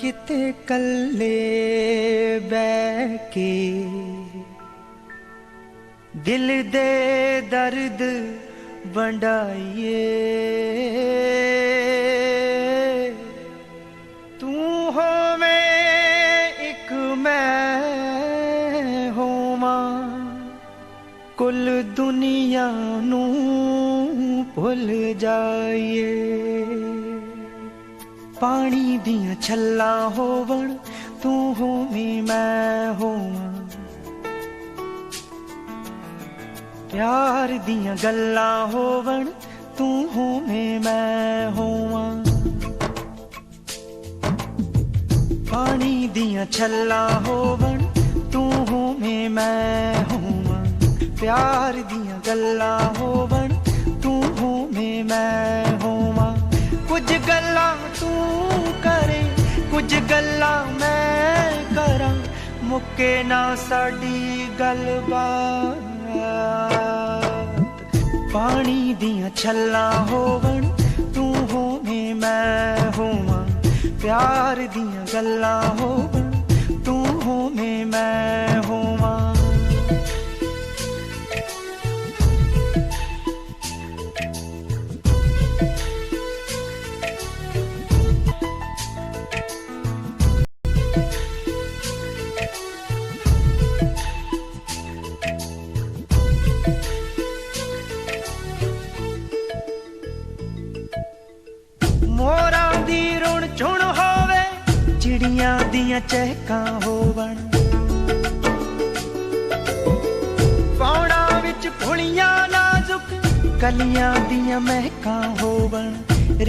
किते कल्ले बैठ के दिल दे दर्द वंडाइए। तू होवे एक मैं होवां, कुल दुनिया नू भुल जाइए। पानी दियां छल्लां होवण, तू होवीं मैं होवां। प्यार दियां गल्लां होवण, तू होवें मैं होवां। पानी दियां छल्लां होवण, तू होवें मैं होवां। प्यार दियां गल्लां होवण, तू होवें मैं होवां। कुछ गल्लां तू करे, कुछ गल्लां मैं करां, मुक्के ना साडी गलबात। पानी दियां छल्लां होवण, तू होवें मैं होवां। प्यार दियां गल्लां होवण, तू होवें मैं होवां। मोरां दी रुण झुण होवे, चिड़ियां दियां चहकां होवण। पौड़ां विच फुलियां नाजुक, कलियां दियां महकां होवण।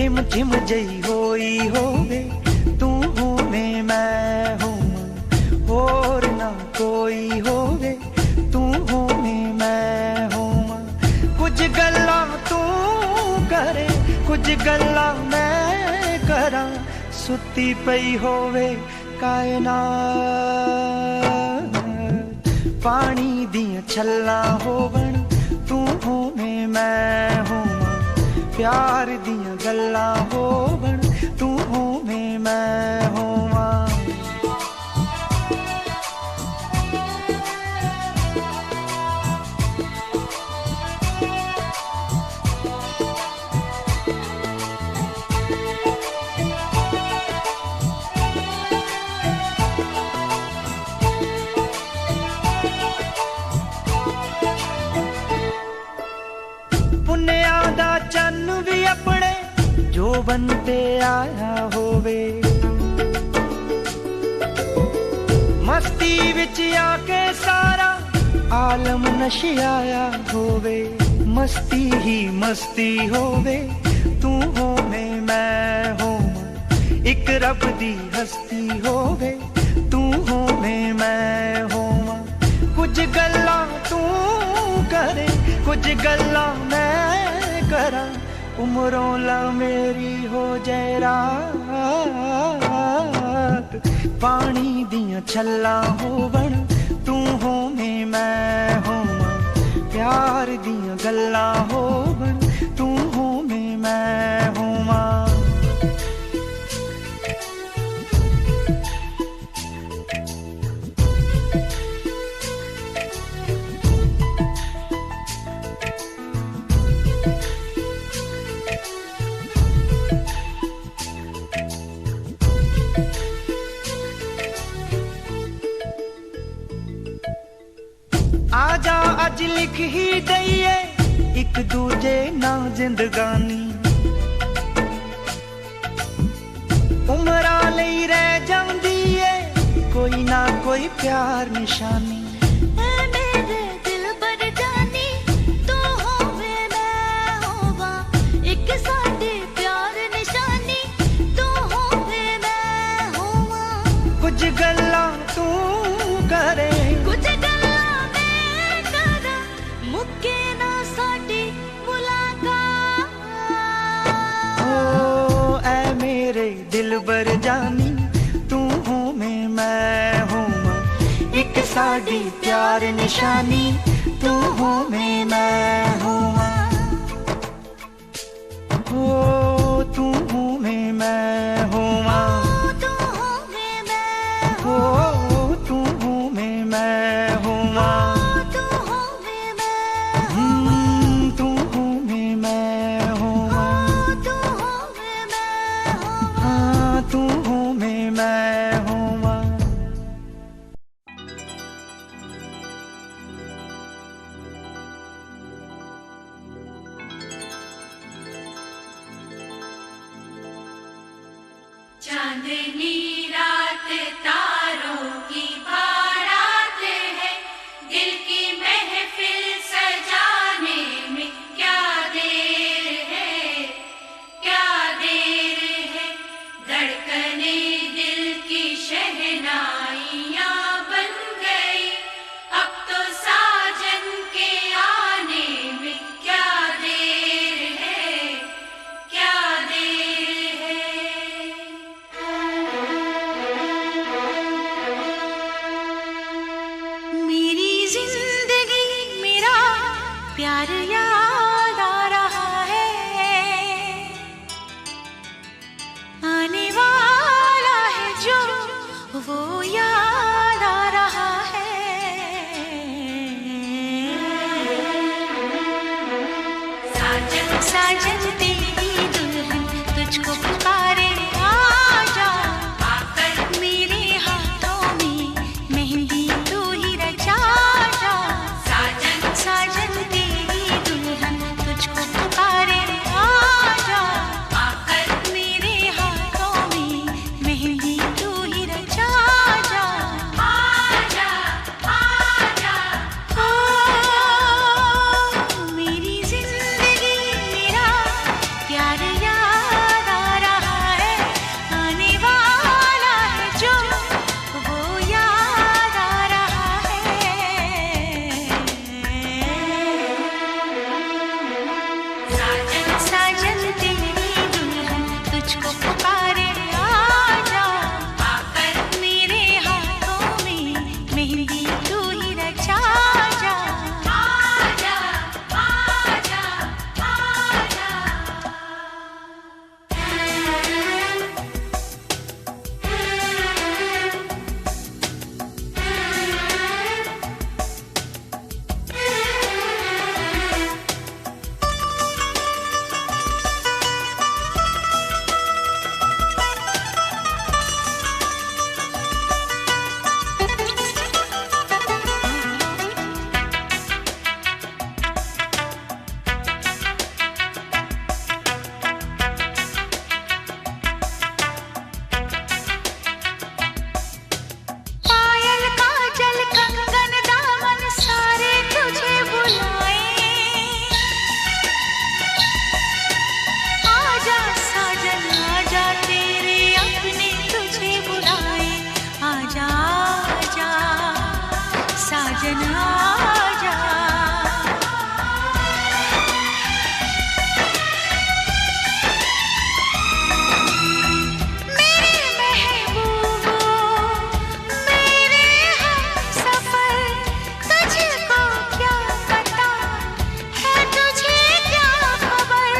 रिम झिम जई होई होवे, तू होवें मैं होवां। होर ना कोई होवे, तू होवें मैं होवां। कुछ गल्लां तू करे, कुछ गल्लां मैं करां, सुती पई होवे कायनात। पानी दियां छल्लां होवण, तू होवें मैं होवां। प्यार दियां गल्लां होवण, तू होवें मैं होवां। पुन्नेयां दा चन्न भी अपने जोबन ते आया होवे। मस्ती विच आके सारा आलम नशियाया होवे। मस्ती ही मस्ती होवे, तू होवें मैं होवां। एक रब दी हस्ती होवे, तू होवें मैं होवां। कुछ गल्लां तू करे, कुछ गल्लां मैं करां, उमरों ला मेरी हो जाए रात। पानी दियां छल्लां होवण, तू होवें मैं होवां। प्यार दियां गल्लां होवण, तू होवें मैं होवां। आजा अज लिख ही दईए एक दूजे ना जिंदगानी। उमरा लई रह जांदी है कोई ना कोई प्यार निशानी। मेरे दिल पर जानी, तू होवे मैं होवां। एक साडे प्यार निशानी, तू होवे मैं होवां। कुछ गल्लां तू करे, कुछ गल्लां मैं करां, मुक्के ना साडी मुलाकात। ओ ऐ मेरे दिल बर जानी, तू होवें मैं होवां। एक साडी प्यार निशानी, तू होवें मैं होवां। हो तू होवें मैं होवां। तू होवे चांदनी रात तारों की बारात है, दिल की महफिल सजाने में क्या देर है, क्या देर है। धड़कने दिल की शहनाइयाँ बन गई, अब तो साजन के आने में क्या देर है, क्या देर है। मेरी जिंदगी मेरा प्यार याद आ रहा है, आने वाला है जो वो याद आ रहा है। साजन साजन तेरी दुल्हन तुझको पुकारे, आजा आकर मेरे हाथों में मेहंदी तू ही रचा जा। साजन साजन तेरी दुल्हन तुझको पुकारे, आजा आकर मेरे हाथों में मेहंदी तू ही रचा जा। आजा आजा ओ मेरी जिंदगी मेरा प्यार याद आ रहा है, आने वाला है जो वो याद आ रहा है। साजन साजन तेरी दुल्हन तुझको पुकारे, आजा आकर मेरे हाथों में मेहंदी तू ही रचा जा। आजा आजा आजा। पायल काजल कंगन दामन सारे तुझे बुलाए, आजा साजन आजा तेरे अपने तुझे बुलाए। आजा आजा साजन आजा। मेरे महबूबो मेरे हमसफर, तुझको क्या पता है, तुझे क्या खबर,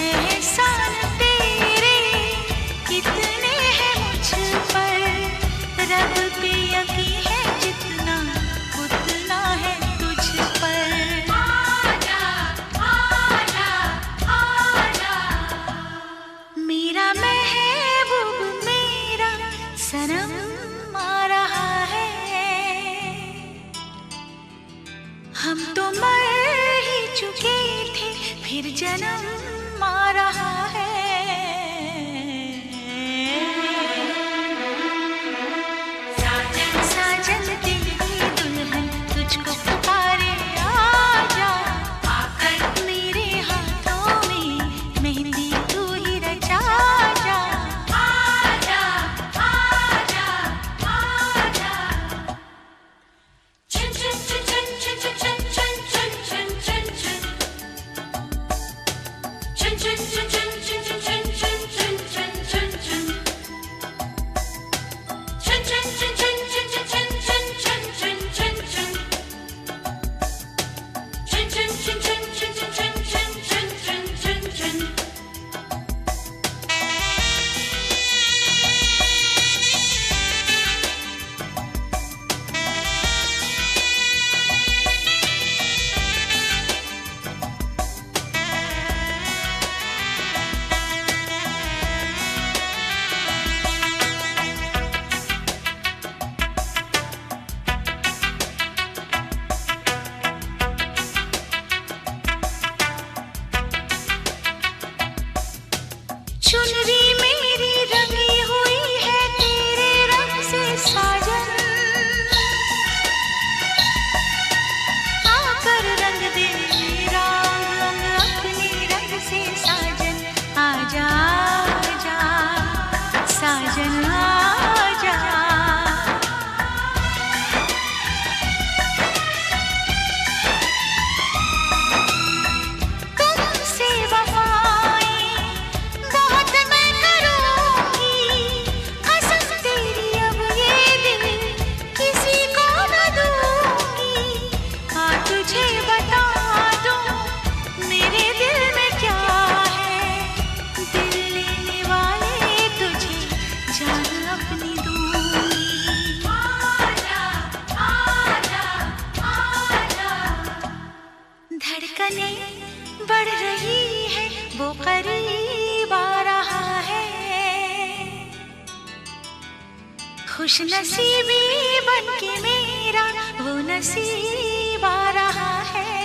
एहसान तेरे कितने हैं मुझ पर। रब पे यकीन है जितना, उतना है तुझ पर। आजा आजा आजा। मेरा महबूब मेरा सनम आ रहा है, हम तो मर ही चुके थे फिर जन्म आ रहा है। साजन साजन तेरी दुल्हन तुझको पुकारे, आजा आकर मेरे हाथों में मेहंदी तू ही रचा जा। आजा आजा आजा। चुन चुन चुन चुन चुन चुन चुन चुन चुन चुन चुन। चुन चुन चुन चुन चुन चुन चुन चुन चुन चुन चुन। चुन चुन चुन चुन चुन चुन चुन चुन चुन चुन चुन। चुन चुन चुन चुन चुन चुन चुन चुन चुन चुन। चुनरी मेरी रंगी हुई खुश नसीबी बन के मेरा वो नसीब आ रहा है।